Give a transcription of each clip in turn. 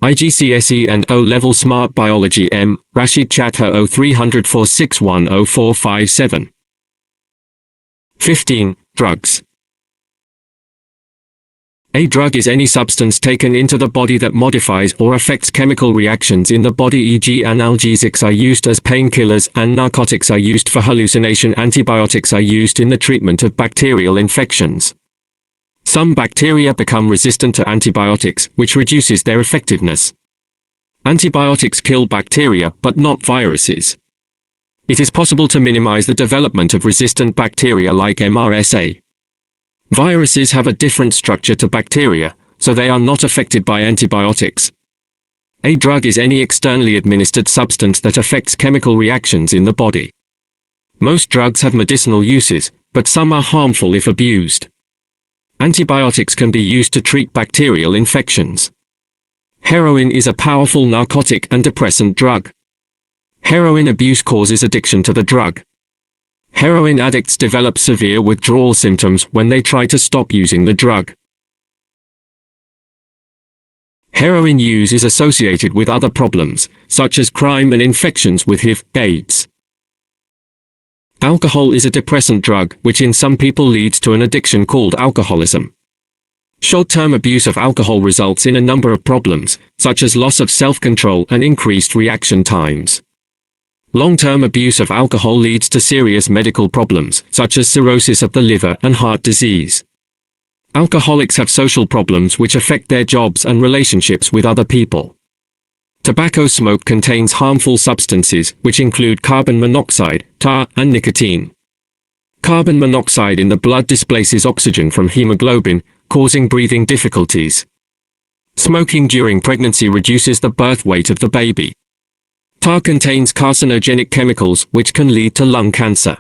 IGCSE and O-Level Smart Biology M. Rashid Chatter 030046104457. 15. Drugs. A drug is any substance taken into the body that modifies or affects chemical reactions in the body, e.g. analgesics are used as painkillers and narcotics are used for hallucination. Antibiotics are used in the treatment of bacterial infections. Some bacteria become resistant to antibiotics, which reduces their effectiveness. Antibiotics kill bacteria, but not viruses. It is possible to minimize the development of resistant bacteria like MRSA. Viruses have a different structure to bacteria, so they are not affected by antibiotics. A drug is any externally administered substance that affects chemical reactions in the body. Most drugs have medicinal uses, but some are harmful if abused. Antibiotics can be used to treat bacterial infections. Heroin is a powerful narcotic and depressant drug. Heroin abuse causes addiction to the drug. Heroin addicts develop severe withdrawal symptoms when they try to stop using the drug. Heroin use is associated with other problems, such as crime and infections with HIV/AIDS. Alcohol is a depressant drug, which in some people leads to an addiction called alcoholism. Short-term abuse of alcohol results in a number of problems, such as loss of self-control and increased reaction times. Long-term abuse of alcohol leads to serious medical problems, such as cirrhosis of the liver and heart disease. Alcoholics have social problems which affect their jobs and relationships with other people. Tobacco smoke contains harmful substances, which include carbon monoxide, tar, and nicotine. Carbon monoxide in the blood displaces oxygen from hemoglobin, causing breathing difficulties. Smoking during pregnancy reduces the birth weight of the baby. Tar contains carcinogenic chemicals which can lead to lung cancer.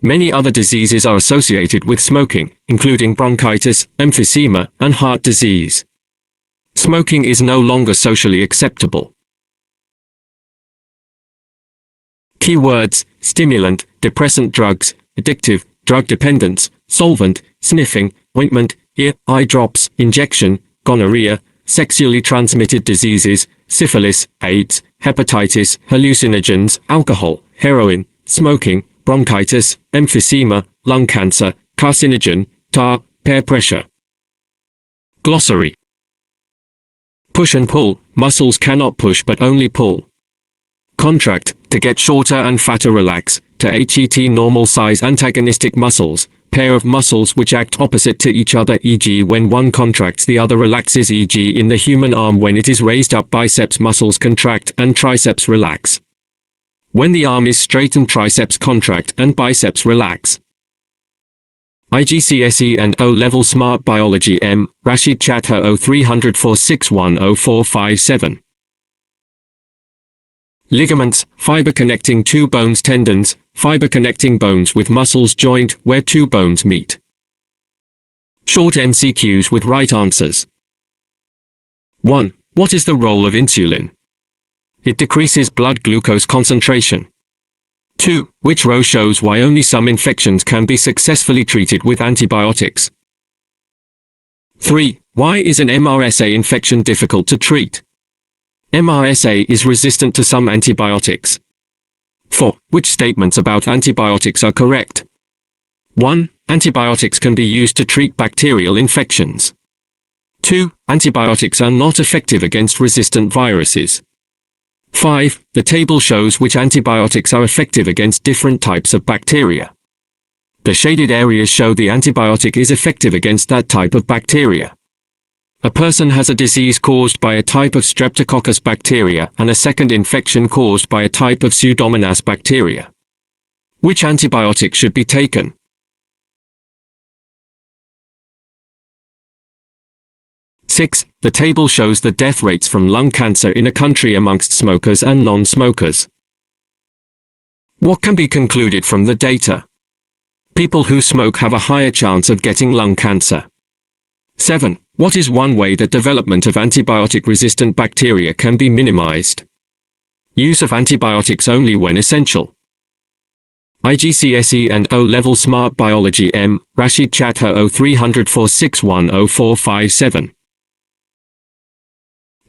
Many other diseases are associated with smoking, including bronchitis, emphysema, and heart disease. Smoking is no longer socially acceptable. Keywords: stimulant, depressant drugs, addictive, drug dependence, solvent, sniffing, ointment, ear, eye drops, injection, gonorrhea, sexually transmitted diseases, syphilis, AIDS, hepatitis, hallucinogens, alcohol, heroin, smoking, bronchitis, emphysema, lung cancer, carcinogen, tar, peer pressure. Glossary. Push and pull, muscles cannot push but only pull. Contract, to get shorter and fatter. Relax, to HET normal size. Antagonistic muscles, pair of muscles which act opposite to each other, e.g. when one contracts the other relaxes, e.g. in the human arm when it is raised up biceps muscles contract and triceps relax. When the arm is straightened triceps contract and biceps relax. IGCSE and O-Level Smart Biology M. Rashid Chatter 030046104457. Ligaments, fiber connecting two bones. Tendons, fiber connecting bones with muscles. Joint, where two bones meet. Short MCQs with right answers. 1. What is the role of insulin? It decreases blood glucose concentration. 2. Which row shows why only some infections can be successfully treated with antibiotics? 3. Why is an MRSA infection difficult to treat? MRSA is resistant to some antibiotics. 4. Which statements about antibiotics are correct? 1. Antibiotics can be used to treat bacterial infections. 2. Antibiotics are not effective against resistant viruses. 5. The table shows which antibiotics are effective against different types of bacteria. The shaded areas show the antibiotic is effective against that type of bacteria. A person has a disease caused by a type of Streptococcus bacteria and a second infection caused by a type of Pseudomonas bacteria. Which antibiotic should be taken? Six. The table shows the death rates from lung cancer in a country amongst smokers and non-smokers. What can be concluded from the data? People who smoke have a higher chance of getting lung cancer. 7. What is one way that development of antibiotic-resistant bacteria can be minimized? Use of antibiotics only when essential. IGCSE and O-Level Smart Biology M. Rashid Chatter 030046104457.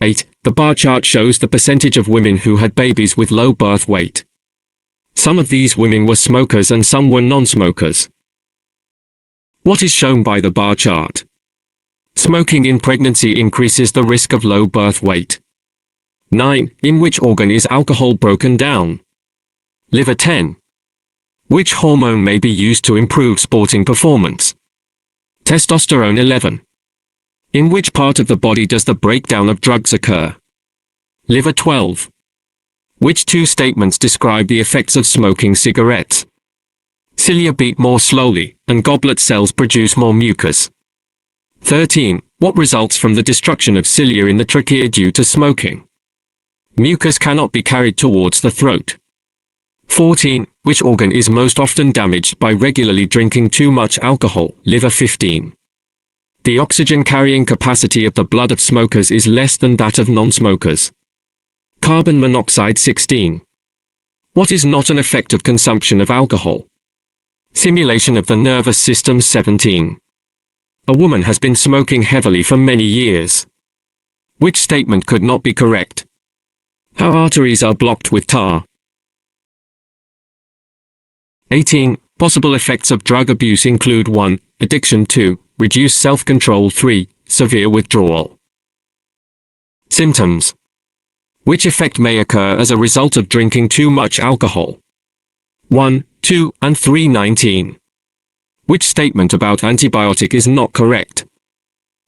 8. The bar chart shows the percentage of women who had babies with low birth weight. Some of these women were smokers and some were non-smokers. What is shown by the bar chart? Smoking in pregnancy increases the risk of low birth weight. 9. In which organ is alcohol broken down? Liver. 10. Which hormone may be used to improve sporting performance? Testosterone. 11. In which part of the body does the breakdown of drugs occur? Liver. 12. Which two statements describe the effects of smoking cigarettes? Cilia beat more slowly, and goblet cells produce more mucus. 13. What results from the destruction of cilia in the trachea due to smoking? Mucus cannot be carried towards the throat. 14. Which organ is most often damaged by regularly drinking too much alcohol? Liver. 15. The oxygen carrying capacity of the blood of smokers is less than that of non-smokers. Carbon monoxide. 16. What is not an effect of consumption of alcohol? Stimulation of the nervous system. 17. A woman has been smoking heavily for many years. Which statement could not be correct? Her arteries are blocked with tar. 18. Possible effects of drug abuse include 1. Addiction. 2. Reduced self-control. 3. Severe withdrawal. Symptoms. Which effect may occur as a result of drinking too much alcohol? 1, 2, and 3. 19. Which statement about antibiotic is not correct?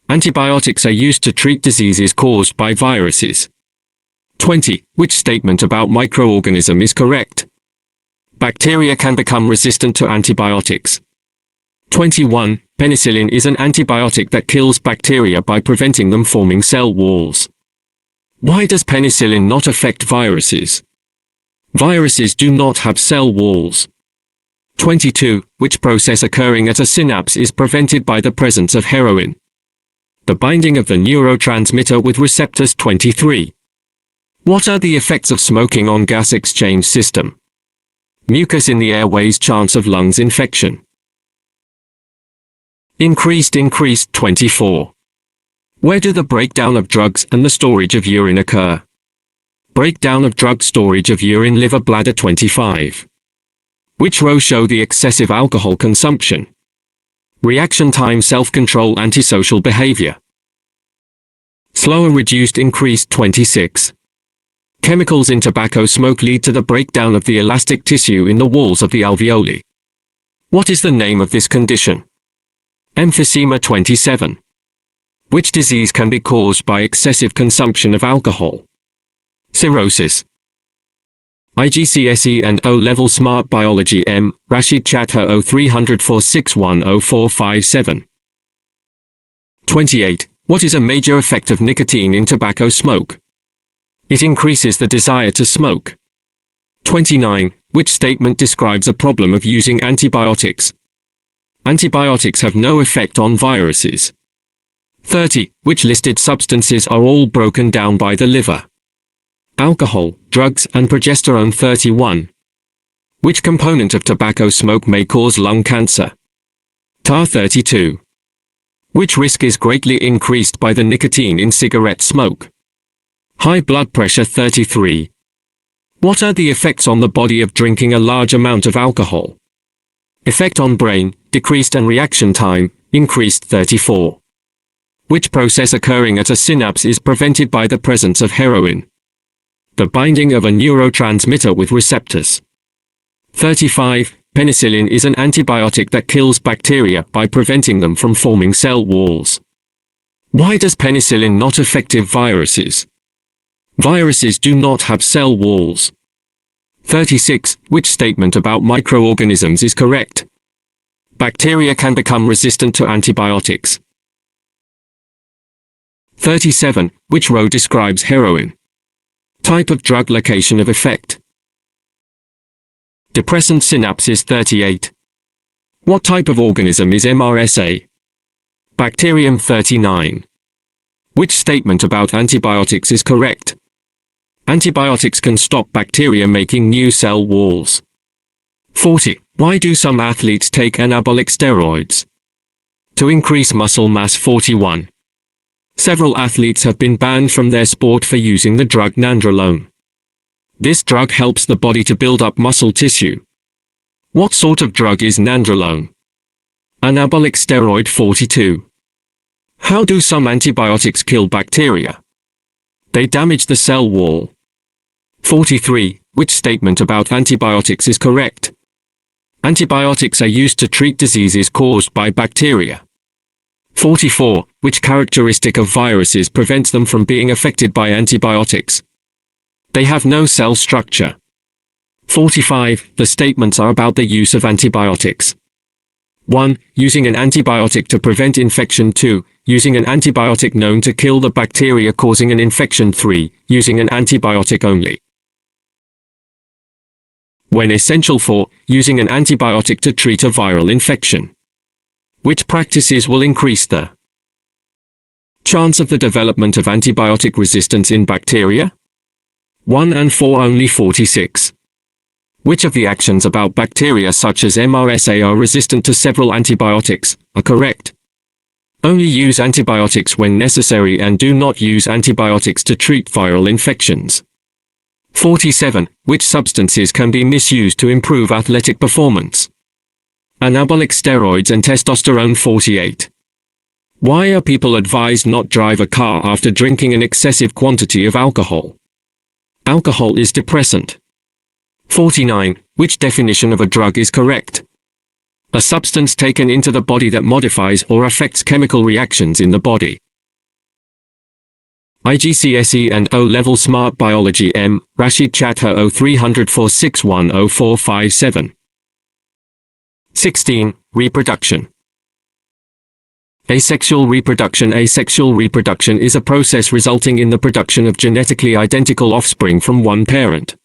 Antibiotics are used to treat diseases caused by viruses. 20. Which statement about microorganism is correct? Bacteria can become resistant to antibiotics. 21. Penicillin is an antibiotic that kills bacteria by preventing them forming cell walls. Why does penicillin not affect viruses? Viruses do not have cell walls. 22. Which process occurring at a synapse is prevented by the presence of heroin? The binding of the neurotransmitter with receptors. 23. What are the effects of smoking on gas exchange system? Mucus in the airways. Chance of lungs infection. Increased. 24. Where do the breakdown of drugs and the storage of urine occur? Breakdown of drug storage of urine. Liver. Bladder. 25. Which row show the excessive alcohol consumption? Reaction time. Self-control. Antisocial behavior. Slower. Reduced. Increased. 26. Chemicals in tobacco smoke lead to the breakdown of the elastic tissue in the walls of the alveoli. What is the name of this condition? Emphysema. 27. Which disease can be caused by excessive consumption of alcohol? Cirrhosis. IGCSE and O-Level Smart Biology. M. Rashid Chatter 030046100457. 28. What is a major effect of nicotine in tobacco smoke? It increases the desire to smoke. 29. Which statement describes a problem of using antibiotics? Antibiotics have no effect on viruses. 30. Which listed substances are all broken down by the liver? Alcohol, drugs, and progesterone. 31. Which component of tobacco smoke may cause lung cancer? Tar. 32. Which risk is greatly increased by the nicotine in cigarette smoke? High blood pressure. 33. What are the effects on the body of drinking a large amount of alcohol? Effect on brain, decreased, and reaction time, increased. 34. Which process occurring at a synapse is prevented by the presence of heroin? The binding of a neurotransmitter with receptors. 35. Penicillin is an antibiotic that kills bacteria by preventing them from forming cell walls. Why does penicillin not affect viruses? Viruses do not have cell walls. 36. Which statement about microorganisms is correct? Bacteria can become resistant to antibiotics. 37. Which row describes heroin? Type of drug. Location of effect. Depressant synapses. 38. What type of organism is MRSA? Bacterium. 39. Which statement about antibiotics is correct? Antibiotics can stop bacteria making new cell walls. 40. Why do some athletes take anabolic steroids? To increase muscle mass. 41. Several athletes have been banned from their sport for using the drug nandrolone. This drug helps the body to build up muscle tissue. What sort of drug is nandrolone? Anabolic steroid. 42. How do some antibiotics kill bacteria? They damage the cell wall. 43. Which statement about antibiotics is correct? Antibiotics are used to treat diseases caused by bacteria. 44. Which characteristic of viruses prevents them from being affected by antibiotics? They have no cell structure. 45. The statements are about the use of antibiotics. 1. Using an antibiotic to prevent infection. 2. Using an antibiotic known to kill the bacteria causing an infection. 3. Using an antibiotic only. When essential. 4. Using an antibiotic to treat a viral infection. Which practices will increase the chance of the development of antibiotic resistance in bacteria? 1 and 4. Only 46. Which of the actions about bacteria such as MRSA are resistant to several antibiotics are correct? Only use antibiotics when necessary and do not use antibiotics to treat viral infections. 47. Which substances can be misused to improve athletic performance? Anabolic steroids and testosterone. 48. Why are people advised not drive a car after drinking an excessive quantity of alcohol? Alcohol is depressant. 49. Which definition of a drug is correct? A substance taken into the body that modifies or affects chemical reactions in the body. IGCSE and O-Level Smart Biology. M. Rashid Chatha 030046100457. 16. Reproduction. Asexual reproduction. Asexual reproduction is a process resulting in the production of genetically identical offspring from one parent.